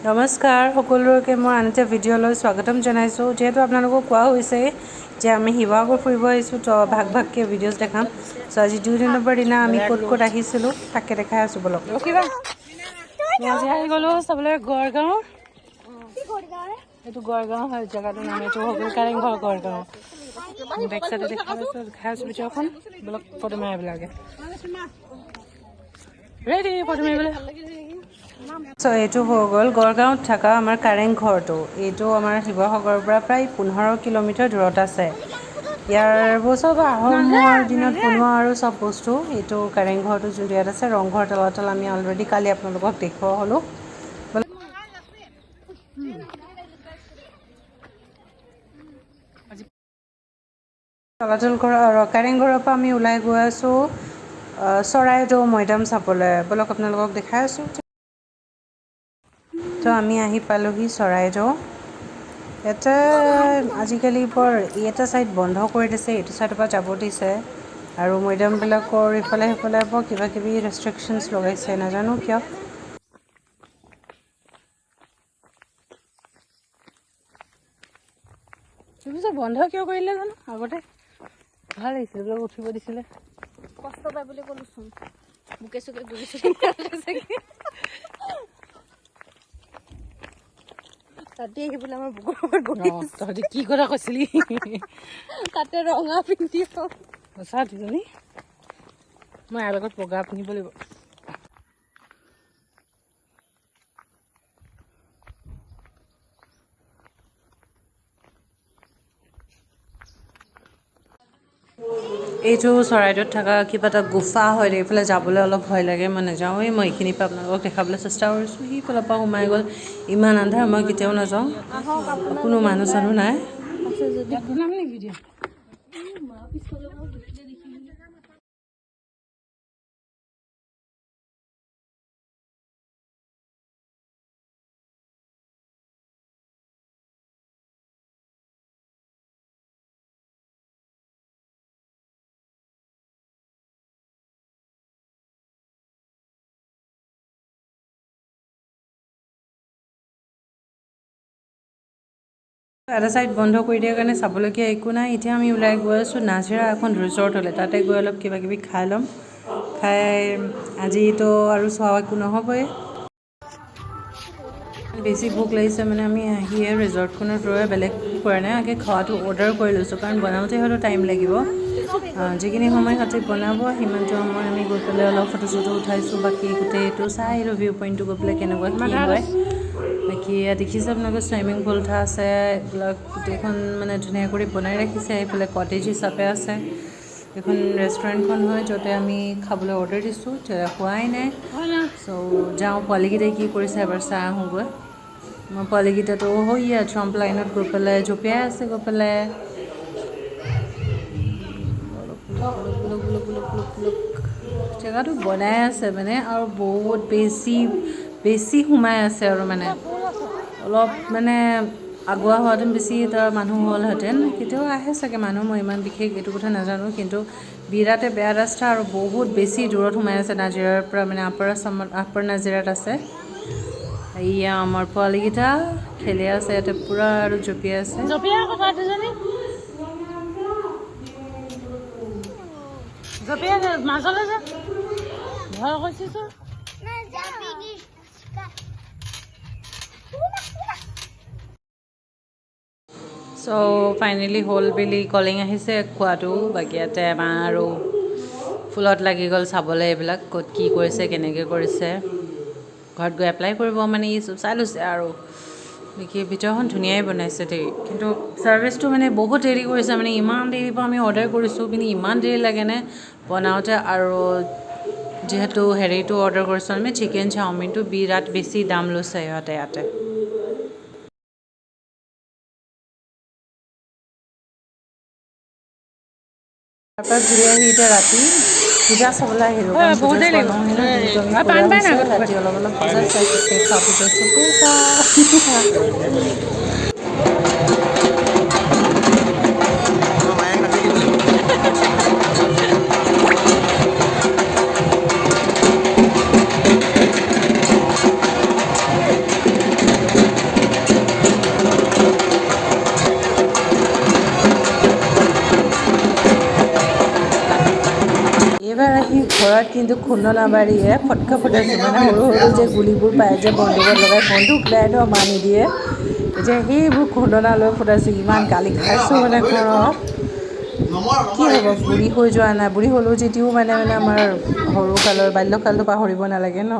নমস্কাৰ সকলোকে মই আন এটা ভিডিঅ'লৈ স্বাগতম জনাইছোঁ। যিহেতু আপোনালোকক কোৱা হৈছে যে আমি শিৱসাগৰ ফুৰিব আহিছোঁ, তো ভাগকৈ ভিডিঅ'জ দেখাম। চ' আজি 2 নম্বৰ দিনা আমি ক'ত ক'ত আহিছিলোঁ তাকে দেখাই আছোঁ বলক। ৰখিবা, আজি আহি গ'লোঁ চাবলৈ গড়গাঁও। এইটো গড়গাঁও হয় জেগাটোৰ নাম, এইটো হৈ গ'ল কাৰেংঘৰ গড়গাঁও। বেক চাইডে দেখাই আছোঁ ভিডিঅ'খন বলক, ফটো মাৰিবলৈকে ৰেডি ফটো মাৰিবলৈ। চ' এইটো হৈ গ'ল গড়গাঁৱত থকা আমাৰ কাৰেংঘৰটো। এইটো আমাৰ শিৱসাগৰৰ পৰা প্ৰায় 15 কিলোমিটাৰ দূৰত আছে। ইয়াৰ চব আহোমৰ দিনত বনোৱা আৰু চব বস্তু এইটো কাৰেংঘৰটো জুৰিয়াত আছে। ৰংঘৰ তলাতল আমি অলৰেডি কালি আপোনালোকক দেখুওৱা হ'লোঁ। তলাতল ঘৰ কাৰেংঘৰৰ পৰা আমি ওলাই গৈ আছোঁ চৰাইদেউ মৈদাম চাবলৈ। বলক আপোনালোকক দেখাই আছোঁ। তো আমি আহি পালোহি চৰাইদেউ। ইয়াতে আজিকালি এটা ছাইড বন্ধ কৰি দিছে, এইটো ছাইডৰ পৰা যাব দিছে। আৰু মৈদামবিলাকৰ ইফালে সিফালে কিবা কিবি ৰেষ্ট্ৰিকশ্যনছ লগাইছে, নাজানো কিয়। বন্ধ কিয় কৰিলে জানো, আগতে ভাল লাগিছিলে, এইবিলাক উঠিব দিছিলে। কষ্ট পাই বুলি ক'লোচোন, বুকে চুকে ঘূৰিছো। তাতে আহি বোলে আমাৰ বুকুৰ ওপৰত বহি তহঁতি কি কথা কৈছিলি? তাতে ৰঙা পিন্ধি সঁচা দুজনী মই ইয়াৰ লগত বগা পিন্ধিব লাগিব। এইটো চৰাইদেউত থকা কিবা এটা গুফা হয়, এইফালে যাবলৈ অলপ ভয় লাগে, মই নাযাওঁৱেই। মই এইখিনিৰ পৰা আপোনালোকক দেখাবলৈ চেষ্টা কৰিছোঁ। সিফালৰ পৰা সোমাই গ'ল, ইমান আন্ধাৰ, মই কেতিয়াও নাযাওঁ। কোনো মানুহ চানুহ নাই। এটা ছাইড বন্ধ কৰি দিয়াৰ কাৰণে চাবলগীয়া একো নাই। এতিয়া আমি ওলাই গৈ আছোঁ নাজিৰা এখন ৰিজৰ্টলৈ। তাতে গৈ অলপ কিবা কিবি খাই ল'ম। আজিতো আৰু চোৱা একো নহ'বই। বেছি ভোক লাগিছে মানে আমি আহিয়ে ৰিজৰ্টখনত ৰৈ বেলেগ কৰা নাই, আগে খোৱাটো অৰ্ডাৰ কৰি লৈছোঁ, কাৰণ বনাওঁতে হয়তো টাইম লাগিব। যিখিনি সময় সিহঁতে বনাব সিমানটো সময় আমি গৈ পেলাই অলপ ফটো চটো উঠাইছোঁ। বাকী গোটেইটো চাই আহিলোঁ, ভিউ পইণ্টটো গৈ পেলাই কেনেকুৱা কি হয়। বাকী দেখিছে আপোনালোকে চুইমিং পুল এটা আছে, এইবিলাক গোটেইখন মানে ধুনীয়া কৰি বনাই ৰাখিছে। এইফালে কটেজ হিচাপে আছে। এইখন ৰেষ্টুৰেণ্টখন হয় য'তে আমি খাবলৈ অৰ্ডাৰ দিছোঁ, খোৱাই নাই। চ' যাওঁ, পোৱালীকেইটাই কি কৰিছে এবাৰ চাই আহোঁগৈ। মই পোৱালীকেইটাতো সৈয়া ট্ৰাম্প লাইনত গৈ পেলাই জঁপিয়াই আছে, গৈ পেলাই জেগাটো বনাই আছে মানে, আৰু বহুত বেছি সোমাই আছে আৰু মানে অলপ মানে আগুৱা হোৱাহেঁতেন বেছি এটা মানুহ হ'লহেঁতেন। কেতিয়াও আহে চাগে মানুহ, মই ইমান বিশেষ এইটো কথা নাজানো, কিন্তু বিৰাটে বেয়া ৰাস্তা আৰু বহুত বেছি দূৰত সোমাই আছে নাজিৰাৰ পৰা, মানে আপাৰ নাজিৰাত আছে। এয়া আমাৰ পোৱালীকেইটা খেলি আছে ইয়াতে পূৰা আৰু জঁপিয়াই আছে। মাজলৈ যে ভয় কৰিছোঁ। চ' ফাইনেলি হ'ল বুলি কলিং আহিছে, খোৱাটো বাকী ইয়াতে আমাৰ আৰু ফুলত লাগি গ'ল চাবলৈ, এইবিলাক ক'ত কি কৰিছে কেনেকৈ কৰিছে। ঘৰত গৈ এপ্লাই কৰিব মানে ই চব চাই লৈছে আৰু। দেখি ভিতৰখন ধুনীয়াই বনাইছে দেই, কিন্তু ছাৰ্ভিচটো মানে বহুত দেৰি কৰিছে। মানে ইমান দেৰিৰ পৰা আমি অৰ্ডাৰ কৰিছোঁ, কিন্তু ইমান দেৰি লাগেনে বনাওঁতে। আৰু যিহেতু হেৰিটো অৰ্ডাৰ কৰিছোঁ আমি চিকেন চাওমিনটো, বিৰাট বেছি দাম লৈছে সিহঁতে ইয়াতে। তাৰপৰা ঘূৰি আহি এতিয়া ৰাতি পূজা চাবলৈ আহিলোঁ, কাৰণ পূজা চোৱা নহ'লে দিনটো আমি ফুৰা হৈছে। ৰাতি অলপ পূজা চাইছোঁ, খোৱা পূজাইছোঁ পূজা। ঘৰত কিন্তু খুন্দনা বাৰীয়ে ফটকা ফুটাইছোঁ মানে সৰু সৰু যে গুলিবোৰ পায় যে বন্দুকত লগাই বন্দুক ওলাইতো আমাৰ নিদিয়ে এতিয়া সেইবোৰ খুন্দনা লৈ ফুটাইছোঁ ইমান গালি খাইছোঁ মানে ঘৰত কি হ'ব বুঢ়ী হৈ যোৱা নাই বুঢ়ী হ'লেও যদিও মানে আমাৰ সৰুকালৰ বাল্যকালটো পাহৰিব নালাগে ন